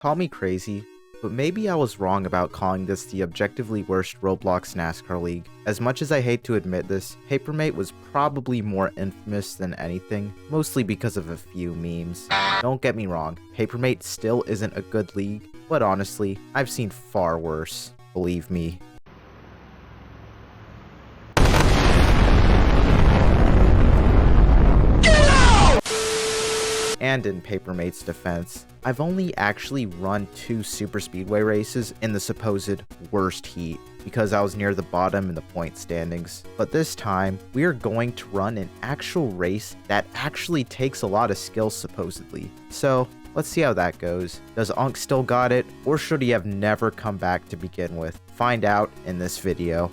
Call me crazy, but maybe I was wrong about calling this the objectively worst Roblox NASCAR league. As much as I hate to admit this, Papermate was probably more infamous than anything, mostly because of a few memes. Don't get me wrong, Papermate still isn't a good league, but honestly, I've seen far worse, believe me. And in Papermate's defense, I've only actually run 2 super speedway races in the supposed worst heat because I was near the bottom in the point standings. But this time, we are going to run an actual race that actually takes a lot of skill supposedly. So let's see how that goes. Does Unk still got it, or should he have never come back to begin with? Find out in this video.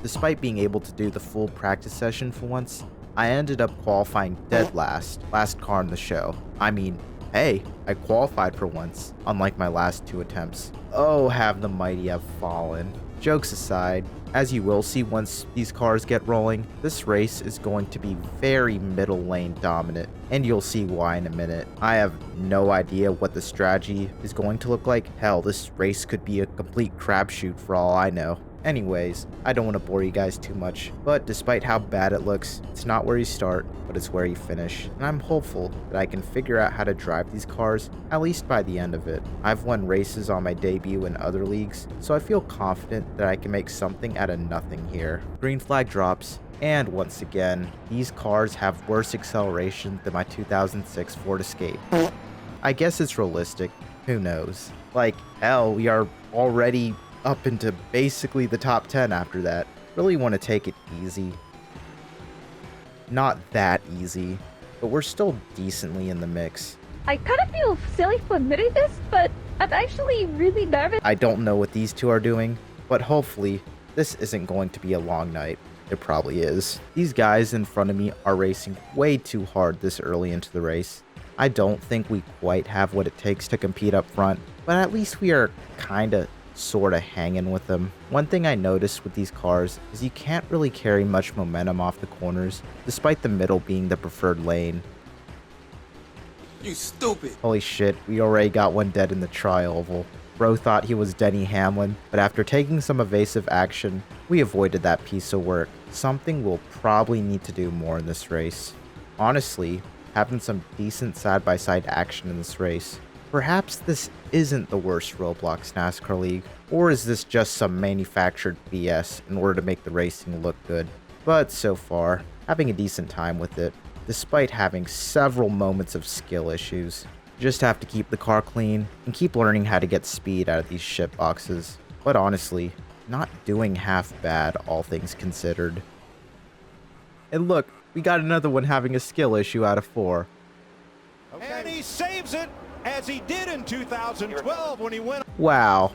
Despite being able to do the full practice session for once, I ended up qualifying dead last car in the show. I mean, hey, I qualified for once, unlike my last 2 attempts. Oh, have the mighty have fallen. Jokes aside, as you will see once these cars get rolling, this race is going to be very middle lane dominant, and you'll see why in a minute. I have no idea what the strategy is going to look like. Hell, this race could be a complete crapshoot for all I know. Anyways, I don't want to bore you guys too much, but despite how bad it looks, it's not where you start, but it's where you finish, and I'm hopeful that I can figure out how to drive these cars, at least by the end of it. I've won races on my debut in other leagues, so I feel confident that I can make something out of nothing here. Green flag drops, and once again, these cars have worse acceleration than my 2006 Ford Escape. I guess it's realistic, who knows. Like, hell, we are already up into basically the top 10 after that. Really want to take it easy. Not that easy, but we're still decently in the mix. I kind of feel silly for admitting this, but I'm actually really nervous. I don't know what these two are doing, but hopefully this isn't going to be a long night. It probably is. These guys in front of me are racing way too hard this early into the race. I don't think we quite have what it takes to compete up front, but at least we are kinda sorta hanging with them. One thing I noticed with these cars is you can't really carry much momentum off the corners, despite the middle being the preferred lane. You stupid! Holy shit, we already got one dead in the tri-oval. Bro thought he was Denny Hamlin, but after taking some evasive action, we avoided that piece of work. Something we'll probably need to do more in this race. Honestly, having some decent side-by-side action in this race. Perhaps this isn't the worst Roblox NASCAR league, or is this just some manufactured BS in order to make the racing look good? But so far, having a decent time with it, despite having several moments of skill issues. Just have to keep the car clean and keep learning how to get speed out of these shit boxes. But honestly, not doing half bad, all things considered. And look, we got another one having a skill issue out of 4. Okay. And he saves it, as he did in 2012 when he went. Wow,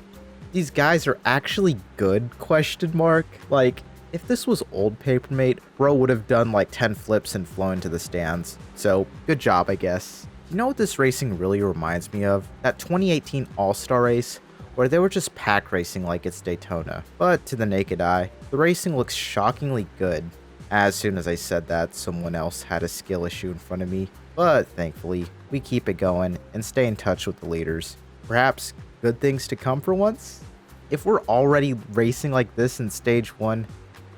these guys are actually good, question mark? Like, if this was old Papermate, bro would have done like 10 flips and flown to the stands. So, good job, I guess. You know what this racing really reminds me of? That 2018 All-Star race, where they were just pack racing like it's Daytona. But to the naked eye, the racing looks shockingly good. As soon as I said that, someone else had a skill issue in front of me. But thankfully, we keep it going and stay in touch with the leaders. Perhaps good things to come for once? If we're already racing like this in stage 1,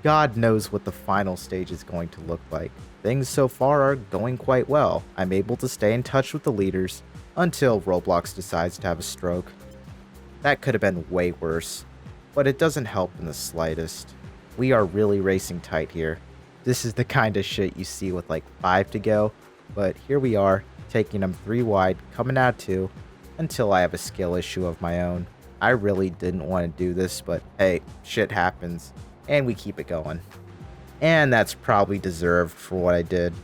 God knows what the final stage is going to look like. Things so far are going quite well. I'm able to stay in touch with the leaders until Roblox decides to have a stroke. That could have been way worse, but it doesn't help in the slightest. We are really racing tight here. This is the kind of shit you see with like 5 to go. But here we are, taking them 3 wide, coming out 2, until I have a skill issue of my own. I really didn't want to do this, but hey, shit happens, and we keep it going. And that's probably deserved for what I did.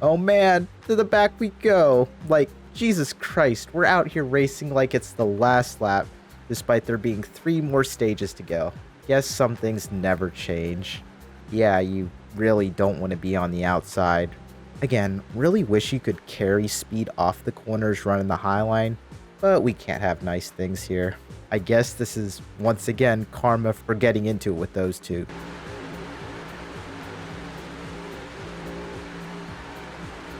Oh man, to the back we go. Like, Jesus Christ, we're out here racing like it's the last lap, despite there being 3 more stages to go. Guess some things never change. Yeah, you really don't want to be on the outside. Again, really wish you could carry speed off the corners running the high line, but we can't have nice things here. I guess this is, once again, karma for getting into it with those two.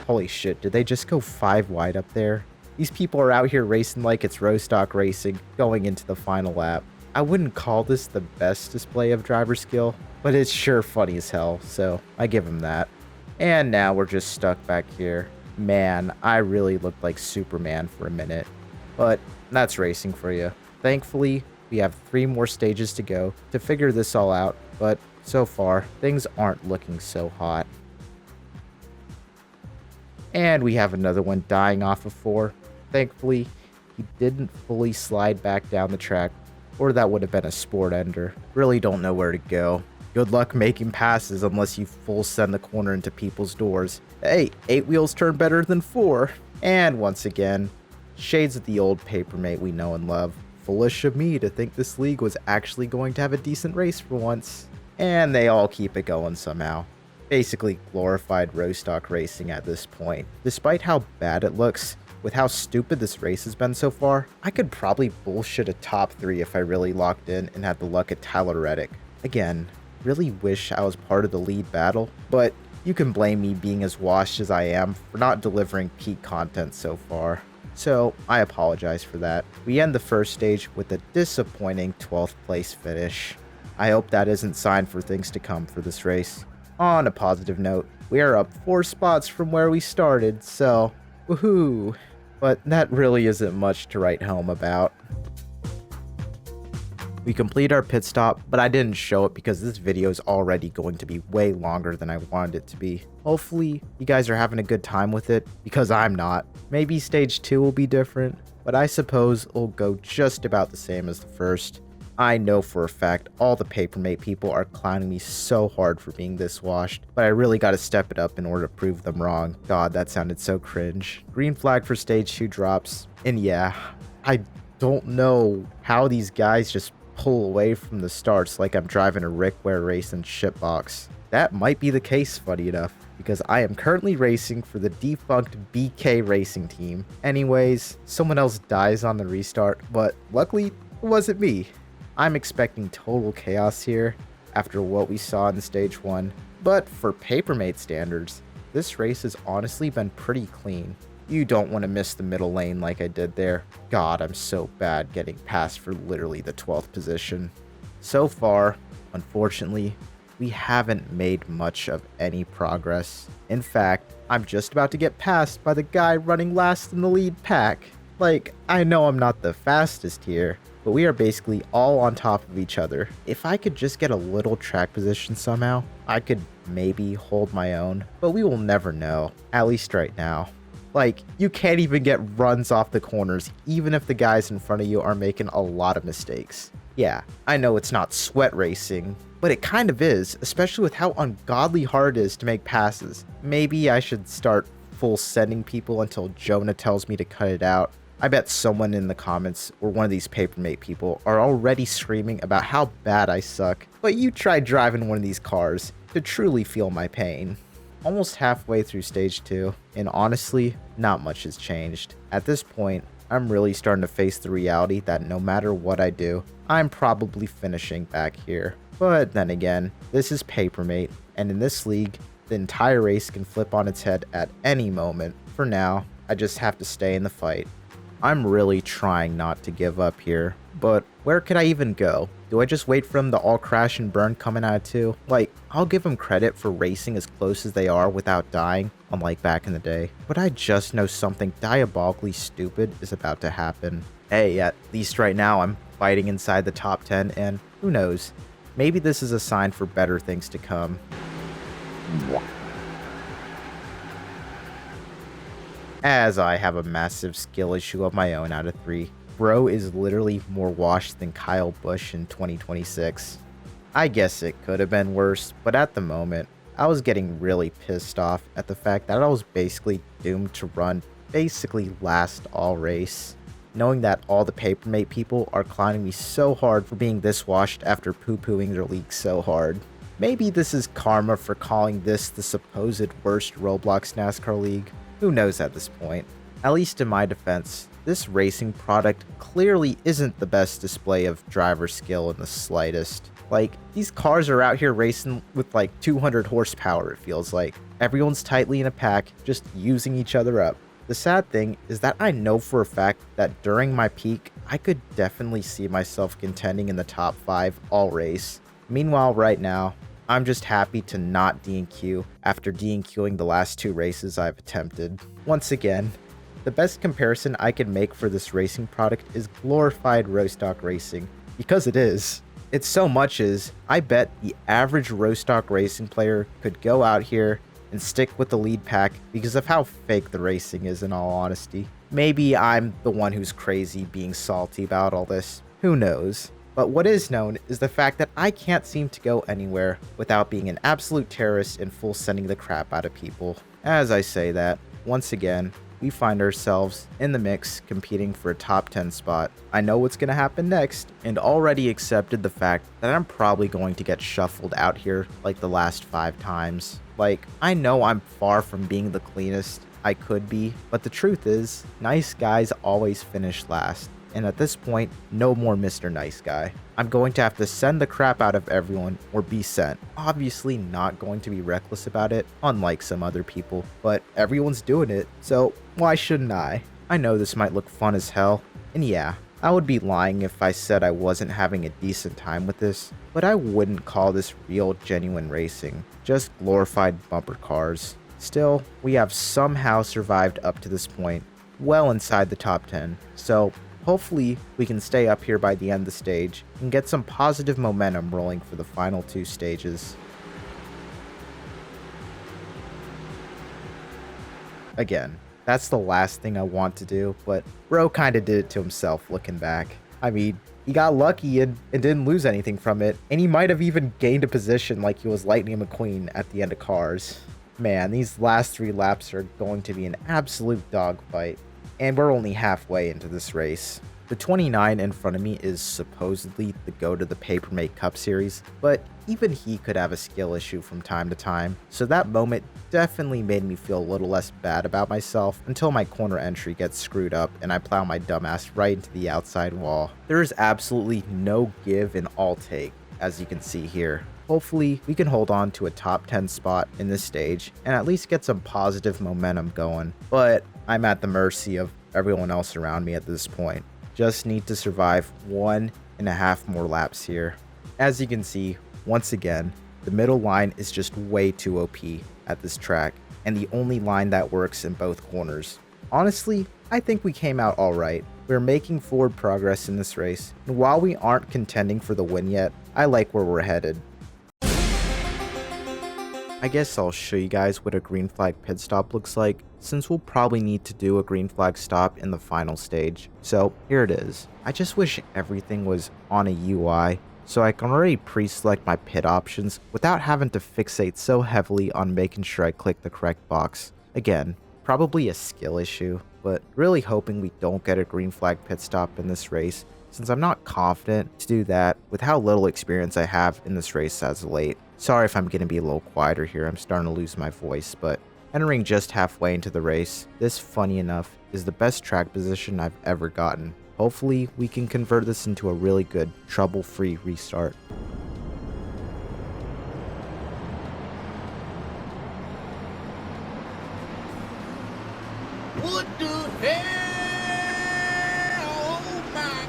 Holy shit, did they just go 5 wide up there? These people are out here racing like it's Roblox Racing going into the final lap. I wouldn't call this the best display of driver skill, but it's sure funny as hell, so I give him that. And now we're just stuck back here. Man, I really looked like Superman for a minute. But that's racing for you. Thankfully, we have 3 more stages to go to figure this all out, but so far, things aren't looking so hot. And we have another one dying off of 4. Thankfully, he didn't fully slide back down the track, or that would have been a sport ender. Really don't know where to go. Good luck making passes unless you full send the corner into people's doors. Hey, 8 wheels turn better than 4. And once again, shades of the old papermate we know and love. Foolish of me to think this league was actually going to have a decent race for once. And they all keep it going somehow. Basically glorified Roblox Racing at this point. Despite how bad it looks, with how stupid this race has been so far, I could probably bullshit a top 3 if I really locked in and had the luck at Tyler Reddick. Again, really wish I was part of the lead battle, but you can blame me being as washed as I am for not delivering peak content so far. So I apologize for that. We end the first stage with a disappointing 12th place finish. I hope that isn't sign for things to come for this race. On a positive note, we are up 4 spots from where we started, so woohoo! But that really isn't much to write home about. We complete our pit stop, but I didn't show it because this video is already going to be way longer than I wanted it to be. Hopefully, you guys are having a good time with it, because I'm not. Maybe stage 2 will be different, but I suppose it'll go just about the same as the first. I know for a fact all the papermate people are clowning me so hard for being this washed, but I really gotta step it up in order to prove them wrong. God, that sounded so cringe. Green flag for stage 2 drops, and yeah, I don't know how these guys just pull away from the starts like I'm driving a Rick Ware racing shitbox. That might be the case, funny enough, because I am currently racing for the defunct BK Racing team. Anyways, someone else dies on the restart, but luckily it wasn't me. I'm expecting total chaos here after what we saw in stage 1, but for papermate standards, this race has honestly been pretty clean. You don't want to miss the middle lane like I did there. God, I'm so bad getting past for literally the 12th position. So far, unfortunately, we haven't made much of any progress. In fact, I'm just about to get passed by the guy running last in the lead pack. Like, I know I'm not the fastest here, but we are basically all on top of each other. If I could just get a little track position somehow, I could maybe hold my own, but we will never know, at least right now. Like, you can't even get runs off the corners, even if the guys in front of you are making a lot of mistakes. Yeah, I know it's not sweat racing, but it kind of is, especially with how ungodly hard it is to make passes. Maybe I should start full sending people until Jonah tells me to cut it out. I bet someone in the comments or one of these papermate people are already screaming about how bad I suck, but you try driving one of these cars to truly feel my pain. Almost halfway through stage 2, and honestly, not much has changed. At this point, I'm really starting to face the reality that no matter what I do, I'm probably finishing back here. But then again, this is papermate, and in this league, the entire race can flip on its head at any moment. For now, I just have to stay in the fight. I'm really trying not to give up here, but where could I even go? Do I just wait for them to all crash and burn coming out of 2? Like, I'll give them credit for racing as close as they are without dying, unlike back in the day, but I just know something diabolically stupid is about to happen. Hey, at least right now I'm fighting inside the top 10, and who knows, maybe this is a sign for better things to come. As I have a massive skill issue of my own out of 3. Bro is literally more washed than Kyle Busch in 2026. I guess it could have been worse, but at the moment, I was getting really pissed off at the fact that I was basically doomed to run basically last all race. Knowing that all the papermate people are clowning me so hard for being this washed after poo-pooing their league so hard. Maybe this is karma for calling this the supposed worst Roblox NASCAR league. Who knows at this point? At least in my defense, this racing product clearly isn't the best display of driver skill in the slightest. Like, these cars are out here racing with like 200 horsepower, it feels like. Everyone's tightly in a pack, just using each other up. The sad thing is that I know for a fact that during my peak, I could definitely see myself contending in the top 5 all race. Meanwhile, right now, I'm just happy to not DNQ after DNQing the last 2 races I've attempted. Once again, the best comparison I can make for this racing product is glorified Roblox Racing, because it is. It's so much as I bet the average Roblox Racing player could go out here and stick with the lead pack because of how fake the racing is, in all honesty. Maybe I'm the one who's crazy being salty about all this, who knows. But what is known is the fact that I can't seem to go anywhere without being an absolute terrorist and full sending the crap out of people. As I say that, once again, we find ourselves in the mix competing for a top 10 spot. I know what's going to happen next and already accepted the fact that I'm probably going to get shuffled out here like the last 5 times. Like, I know I'm far from being the cleanest I could be, but the truth is, nice guys always finish last. And at this point, no more Mr. Nice Guy. I'm going to have to send the crap out of everyone or be sent. Obviously not going to be reckless about it, unlike some other people, but everyone's doing it, so why shouldn't I? I know this might look fun as hell, and yeah, I would be lying if I said I wasn't having a decent time with this, but I wouldn't call this real genuine racing, just glorified bumper cars. Still, we have somehow survived up to this point, well inside the top 10, so hopefully we can stay up here by the end of the stage and get some positive momentum rolling for the final 2 stages. Again, that's the last thing I want to do, but bro kinda did it to himself looking back. I mean, he got lucky and didn't lose anything from it, and he might have even gained a position like he was Lightning McQueen at the end of Cars. Man, these last 3 laps are going to be an absolute dogfight. And we're only halfway into this race. The 29 in front of me is supposedly the GOAT of the Papermate Cup series, but even he could have a skill issue from time to time, so that moment definitely made me feel a little less bad about myself until my corner entry gets screwed up and I plow my dumbass right into the outside wall. There is absolutely no give and all take, as you can see here. Hopefully, we can hold on to a top 10 spot in this stage and at least get some positive momentum going, but I'm at the mercy of everyone else around me at this point. Just need to survive 1.5 more laps here. As you can see, once again, the middle line is just way too OP at this track, and the only line that works in both corners. Honestly, I think we came out alright. We're making forward progress in this race, and while we aren't contending for the win yet, I like where we're headed. I guess I'll show you guys what a green flag pit stop looks like, since we'll probably need to do a green flag stop in the final stage. So here it is. I just wish everything was on a UI, so I can already pre-select my pit options without having to fixate so heavily on making sure I click the correct box. Again, probably a skill issue, but really hoping we don't get a green flag pit stop in this race, since I'm not confident to do that with how little experience I have in this race as of late. Sorry if I'm going to be a little quieter here, I'm starting to lose my voice, but entering just halfway into the race, this, funny enough, is the best track position I've ever gotten. Hopefully, we can convert this into a really good, trouble-free restart. What the hell? Oh my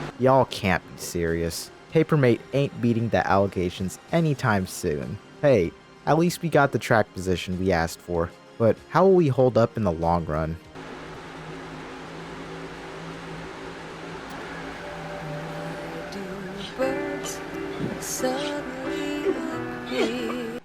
God. Y'all can't be serious. Papermate ain't beating the allegations anytime soon. Hey, at least we got the track position we asked for, but how will we hold up in the long run?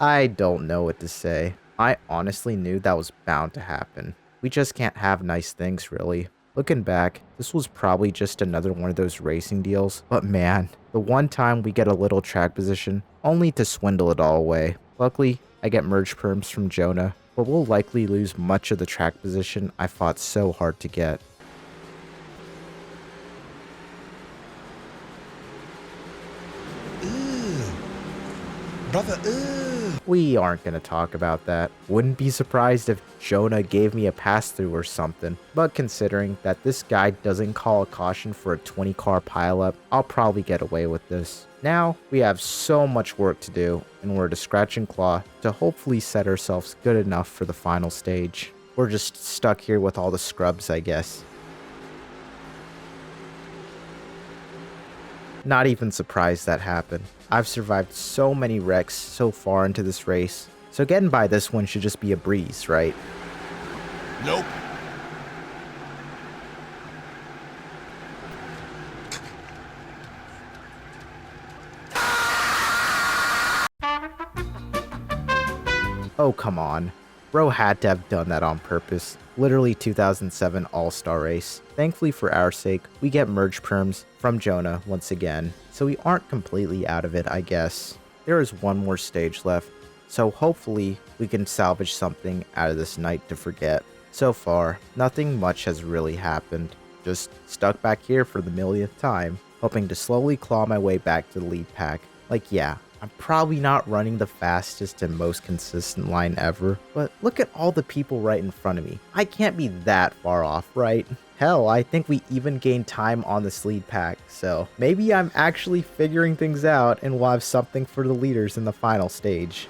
I don't know what to say. I honestly knew that was bound to happen. We just can't have nice things, really. Looking back, this was probably just another one of those racing deals, but man, the one time we get a little track position, only to swindle it all away. Luckily, I get merge perms from Jonah, but we'll likely lose much of the track position I fought so hard to get. Brother, We aren't going to talk about that. Wouldn't be surprised if Jonah gave me a pass through or something, but considering that this guy doesn't call a caution for a 20 car pileup, I'll probably get away with this. Now, we have so much work to do, and we're to scratch and claw to hopefully set ourselves good enough for the final stage. We're just stuck here with all the scrubs, I guess. Not even surprised that happened. I've survived so many wrecks so far into this race, so getting by this one should just be a breeze, right? Nope. Oh, come on. Bro had to have done that on purpose. Literally 2007 All-Star race. Thankfully for our sake, we get merge perms from Jonah once again, so we aren't completely out of it, I guess. There is one more stage left, so hopefully we can salvage something out of this night to forget. So far, nothing much has really happened. Just stuck back here for the millionth time, hoping to slowly claw my way back to the lead pack. Like, yeah, I'm probably not running the fastest and most consistent line ever, but look at all the people right in front of me. I can't be that far off, right? Hell, I think we even gained time on this lead pack, so maybe I'm actually figuring things out and we'll have something for the leaders in the final stage.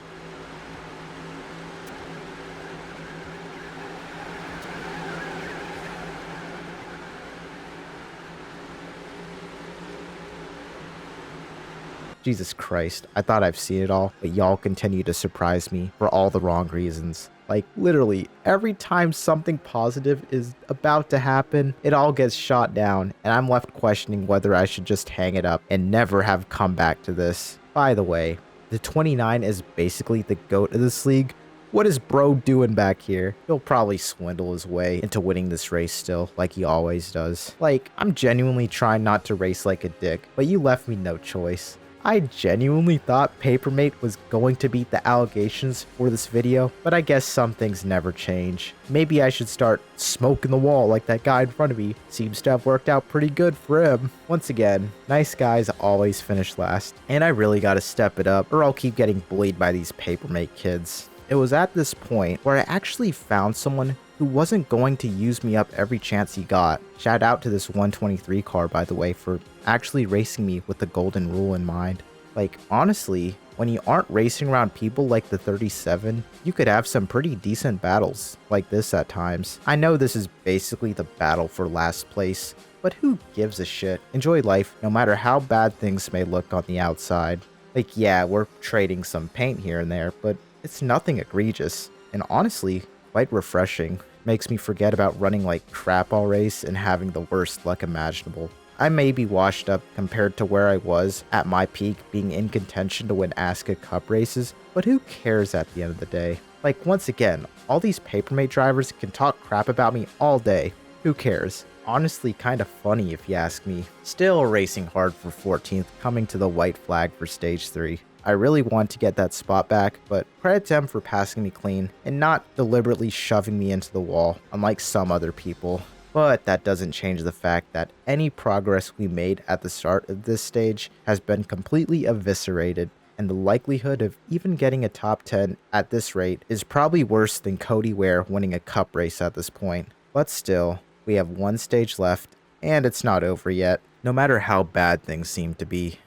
Jesus Christ, I thought I've seen it all, but y'all continue to surprise me for all the wrong reasons. Like, literally, every time something positive is about to happen, it all gets shot down, and I'm left questioning whether I should just hang it up and never have come back to this. By the way, the 29 is basically the GOAT of this league. What is bro doing back here? He'll probably swindle his way into winning this race still, like he always does. Like, I'm genuinely trying not to race like a dick, but you left me no choice. I genuinely thought Papermate was going to beat the allegations for this video, but I guess some things never change. Maybe I should start smoking the wall like that guy in front of me. Seems to have worked out pretty good for him. Once again, nice guys always finish last, and I really gotta step it up or I'll keep getting bullied by these Papermate kids. It was at this point where I actually found someone who wasn't going to use me up every chance he got. Shout out to this 123 car, by the way, for actually racing me with the golden rule in mind. Like, honestly, when you aren't racing around people like the 37, you could have some pretty decent battles like this at times. I know this is basically the battle for last place, but who gives a shit? Enjoy life, no matter how bad things may look on the outside. Like, yeah, we're trading some paint here and there, but it's nothing egregious, and honestly, quite refreshing. Makes me forget about running like crap all race and having the worst luck imaginable. I may be washed up compared to where I was at my peak being in contention to win ASCA Cup races, but who cares at the end of the day? Like, once again, all these Papermate drivers can talk crap about me all day. Who cares? Honestly, kind of funny if you ask me. Still racing hard for 14th, coming to the white flag for stage 3. I really want to get that spot back, but credit to him for passing me clean and not deliberately shoving me into the wall, unlike some other people. But that doesn't change the fact that any progress we made at the start of this stage has been completely eviscerated, and the likelihood of even getting a top 10 at this rate is probably worse than Cody Ware winning a cup race at this point. But still, we have one stage left, and it's not over yet, no matter how bad things seem to be.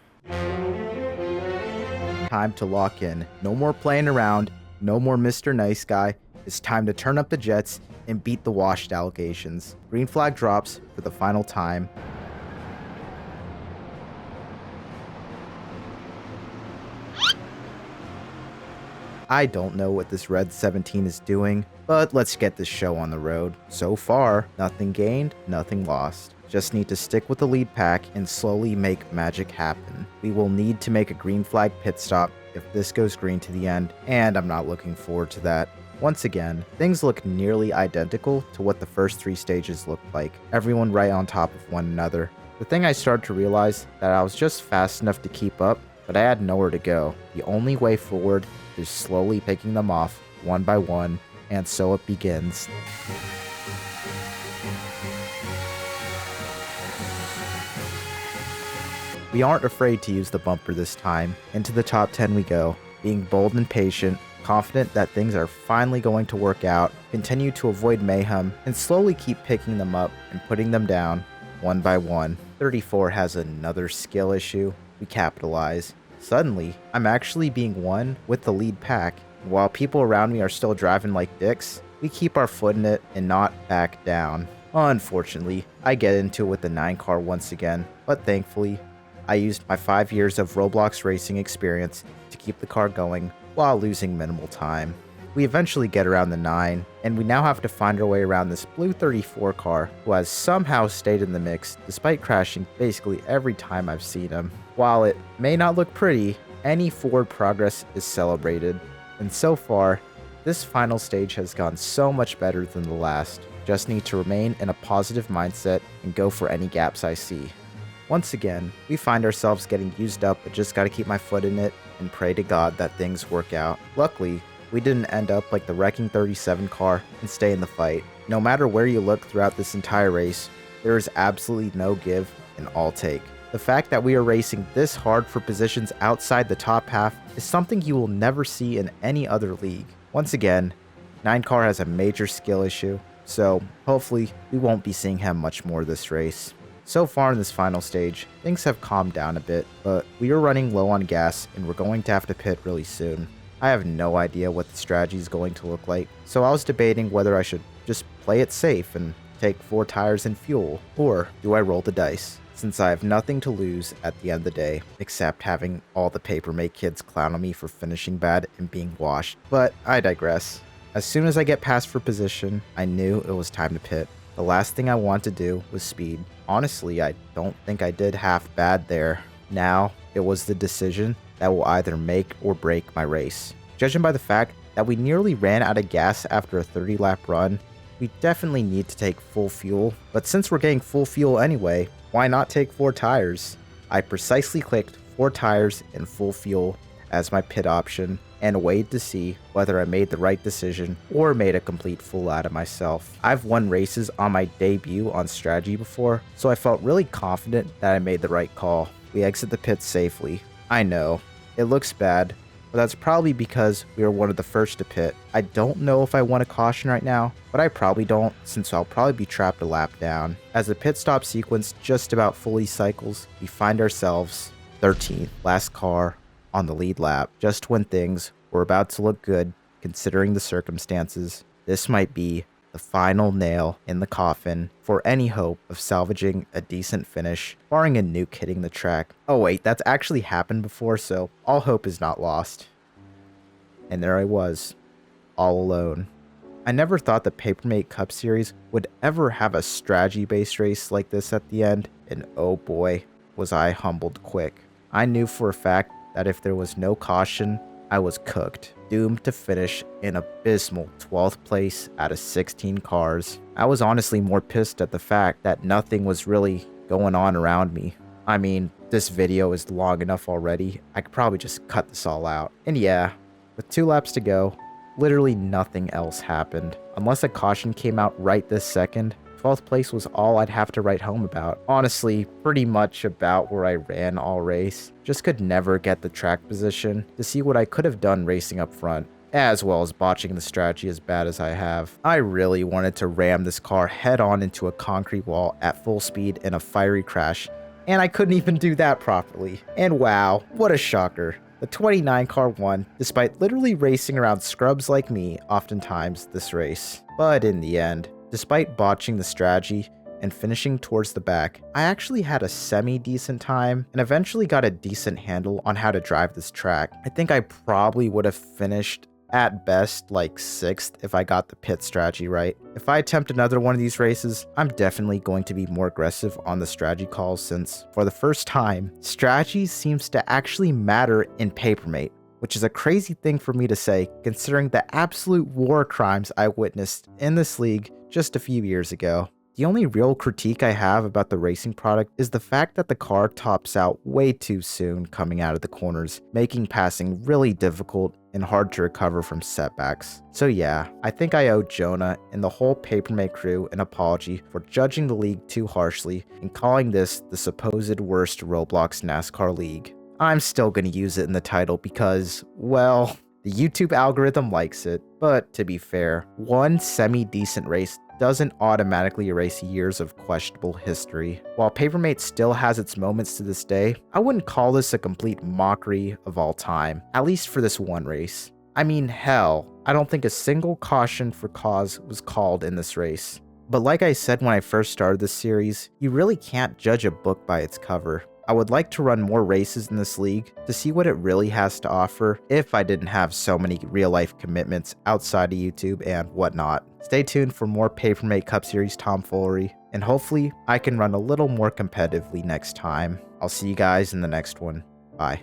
Time to lock in. No more playing around, no more Mr. Nice Guy. It's time to turn up the jets and beat the washed allegations. Green flag drops for the final time. I don't know what this red 17 is doing, but let's get this show on the road. So far, nothing gained, nothing lost. Just need to stick with the lead pack and slowly make magic happen. We will need to make a green flag pit stop if this goes green to the end, and I'm not looking forward to that. Once again, things look nearly identical to what the first 3 stages looked like, everyone right on top of one another. The thing I started to realize that I was just fast enough to keep up, but I had nowhere to go. The only way forward is slowly picking them off one by one, and so it begins. We aren't afraid to use the bumper this time. Into the top 10 we go, being bold and patient, confident that things are finally going to work out, continue to avoid mayhem, and slowly keep picking them up and putting them down one by one. 34 has another skill issue. We capitalize. Suddenly, I'm actually being won with the lead pack. While people around me are still driving like dicks, we keep our foot in it and not back down. Unfortunately, I get into it with the 9 car once again, but thankfully, I used my 5 years of Roblox Racing experience to keep the car going while losing minimal time. We eventually get around the 9, and we now have to find our way around this blue 34 car who has somehow stayed in the mix despite crashing basically every time I've seen him. While it may not look pretty, any forward progress is celebrated, and so far, this final stage has gone so much better than the last. Just need to remain in a positive mindset and go for any gaps I see. Once again, we find ourselves getting used up, but just gotta keep my foot in it and pray to God that things work out. Luckily, we didn't end up like the wrecking 37 car and stay in the fight. No matter where you look throughout this entire race, there is absolutely no give and all take. The fact that we are racing this hard for positions outside the top half is something you will never see in any other league. Once again, 9 car has a major skill issue, so hopefully we won't be seeing him much more this race. So far in this final stage, things have calmed down a bit, but we are running low on gas and we're going to have to pit really soon. I have no idea what the strategy is going to look like, so I was debating whether I should just play it safe and take 4 tires and fuel, or do I roll the dice, since I have nothing to lose at the end of the day, except having all the Papermate kids clown on me for finishing bad and being washed. But I digress. As soon as I get past for position, I knew it was time to pit. The last thing I wanted to do was speed. Honestly, I don't think I did half bad there. Now, it was the decision that will either make or break my race. Judging by the fact that we nearly ran out of gas after a 30-lap run, we definitely need to take full fuel, but since we're getting full fuel anyway, why not take 4 tires? I precisely clicked 4 tires and full fuel as my pit option and waited to see whether I made the right decision or made a complete fool out of myself. I've won races on my debut on strategy before, so I felt really confident that I made the right call. We exit the pits safely. I know, it looks bad, but that's probably because we were one of the first to pit. I don't know if I want a caution right now, but I probably don't, since I'll probably be trapped a lap down. As the pit stop sequence just about fully cycles, we find ourselves 13th, last car on the lead lap. Just when things were about to look good, considering the circumstances, this might be the final nail in the coffin for any hope of salvaging a decent finish, barring a nuke hitting the track. Oh wait, that's actually happened before, so all hope is not lost. And there I was, all alone. I never thought the Papermate Cup Series would ever have a strategy-based race like this at the end, and oh boy, was I humbled quick. I knew for a fact that if there was no caution, I was cooked, doomed to finish in abysmal 12th place out of 16 cars. I was honestly more pissed at the fact that nothing was really going on around me. I mean, this video is long enough already, I could probably just cut this all out. And yeah, with 2 laps to go, literally nothing else happened. Unless a caution came out right this second, 12th place was all I'd have to write home about. Honestly, pretty much about where I ran all race. Just could never get the track position to see what I could have done racing up front, as well as botching the strategy as bad as I have. I really wanted to ram this car head on into a concrete wall at full speed in a fiery crash, and I couldn't even do that properly. And wow, what a shocker. The 29 car won, despite literally racing around scrubs like me oftentimes this race. But in the end, despite botching the strategy and finishing towards the back, I actually had a semi-decent time and eventually got a decent handle on how to drive this track. I think I probably would have finished at best like 6th if I got the pit strategy right. If I attempt another one of these races, I'm definitely going to be more aggressive on the strategy calls, since for the first time, strategy seems to actually matter in Papermate, which is a crazy thing for me to say considering the absolute war crimes I witnessed in this league just a few years ago. The only real critique I have about the racing product is the fact that the car tops out way too soon coming out of the corners, making passing really difficult and hard to recover from setbacks. So yeah, I think I owe Jonah and the whole Papermate crew an apology for judging the league too harshly and calling this the supposed worst Roblox NASCAR league. I'm still going to use it in the title because, well, the YouTube algorithm likes it, but to be fair, one semi-decent race doesn't automatically erase years of questionable history. While Papermate still has its moments to this day, I wouldn't call this a complete mockery of all time, at least for this one race. I mean, hell, I don't think a single caution for cause was called in this race. But like I said when I first started this series, you really can't judge a book by its cover. I would like to run more races in this league to see what it really has to offer if I didn't have so many real-life commitments outside of YouTube and whatnot. Stay tuned for more Papermate Cup Series tomfoolery, and hopefully I can run a little more competitively next time. I'll see you guys in the next one. Bye.